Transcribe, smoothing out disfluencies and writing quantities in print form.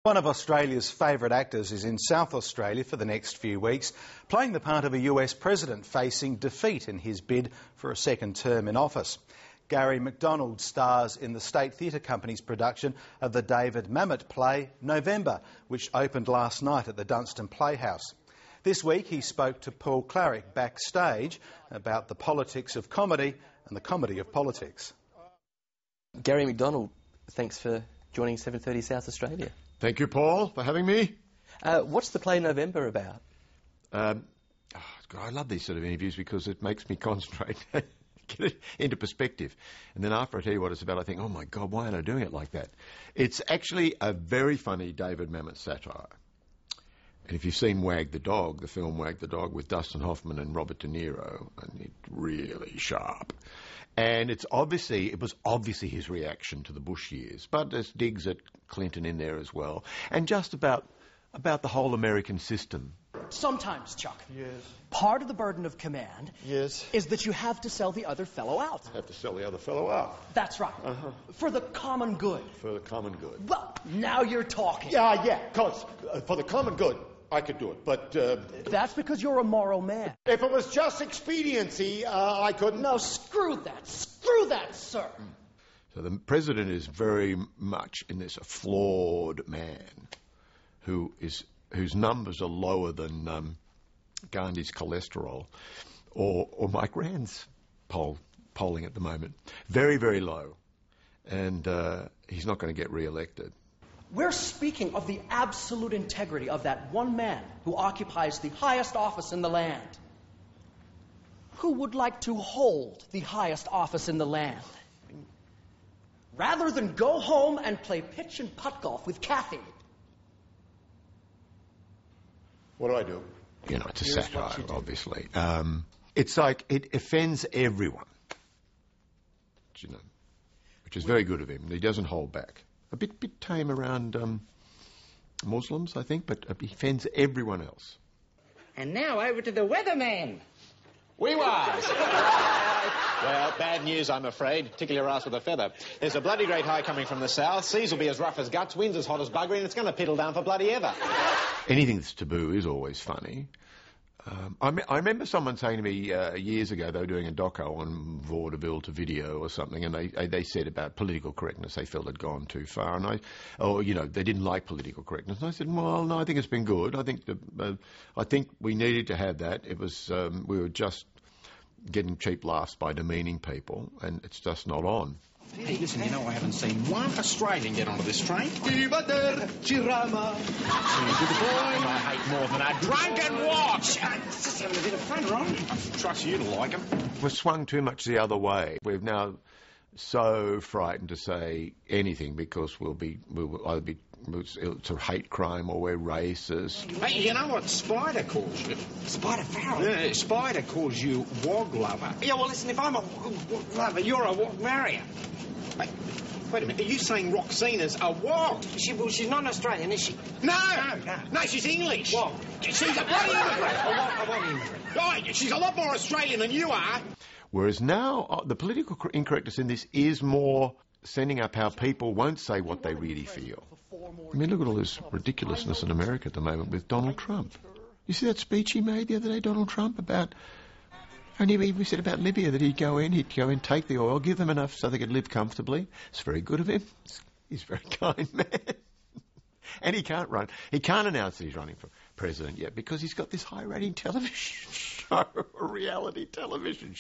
One of Australia's favourite actors is in South Australia for the next few weeks, playing the part of a US president facing defeat in his bid for a second term in office. Garry McDonald stars in the State Theatre Company's production of the David Mamet play November, which opened last night at the Dunstan Playhouse. This week he spoke to Paul Clarick backstage about the politics of comedy and the comedy of politics. Garry McDonald, thanks for joining 7:30 South Australia. Thank you, Paul, for having me. What's the play November about? God, I love these sort of interviews because it makes me concentrate, get it into perspective. And then after I tell you what it's about, I think, oh my God, why aren't I doing it like that? It's actually a very funny David Mamet satire. And if you've seen Wag the Dog, the film Wag the Dog with Dustin Hoffman and Robert De Niro, and it's really sharp. And it was obviously his reaction to the Bush years, but there's digs at Clinton in there as well, and just about the whole American system. Sometimes, Chuck. Yes. Part of the burden of command. Yes. Is that you have to sell the other fellow out. Have to sell the other fellow out. That's right. For the common good. For the common good. Well, now you're talking. Yeah, because for the common good, I could do it, but... That's because you're a moral man. If it was just expediency, I couldn't... No, screw that. Screw that, sir. So the president is very much in this a flawed man whose numbers are lower than Gandhi's cholesterol or Mike Rand's polling at the moment. Very, very low. And he's not going to get re-elected. We're speaking of the absolute integrity of that one man who occupies the highest office in the land. Who would like to hold the highest office in the land? Rather than go home and play pitch and putt golf with Kathy. What do I do? You know, it's a satire, obviously. It's like it offends everyone. You know, which is very good of him. He doesn't hold back. A bit tame around Muslims, I think, but he offends everyone else. And now over to the weatherman. We was. Well, bad news, I'm afraid. Tickle your ass with a feather. There's a bloody great high coming from the south. Seas will be as rough as guts, winds as hot as buggery, and it's going to piddle down for bloody ever. Anything that's taboo is always funny. I remember someone saying to me years ago, they were doing a doco on vaudeville to video or something, and they said about political correctness, they felt it had gone too far, and they didn't like political correctness. And I said, well, no, I think it's been good. I think we needed to have that. It was we were just getting cheap laughs by demeaning people, and it's just not on. Hey, listen, you know I haven't seen one Australian get onto this train. Chirama. I hate more than a drunken watch. Just having a bit of fun, right? I trust you to like them. We've swung too much the other way. We're now so frightened to say anything because we'll either be it's a hate crime or we're racist. Hey, you know what Spider calls you? Spider Farrell. Yeah, Spider calls you wog lover. Yeah, well, listen, if I'm a wog lover, you're a wog marrier. Wait a minute, are you saying Roxina's a wog? She's not an Australian, is she? No, she's English. Wog. She's a bloody immigrant. A wog immigrant. Right, she's a lot more Australian than you are. Whereas now, the political incorrectness in this is more sending up how people won't say what they really feel. I mean, look at all this ridiculousness in America at the moment with Donald Trump. You see that speech he made the other day, Donald Trump, about... And he even said about Libya that he'd go in, take the oil, give them enough so they could live comfortably. It's very good of him. He's a very kind man. And he can't announce that he's running for president yet because he's got this high-rating television show, a reality television show.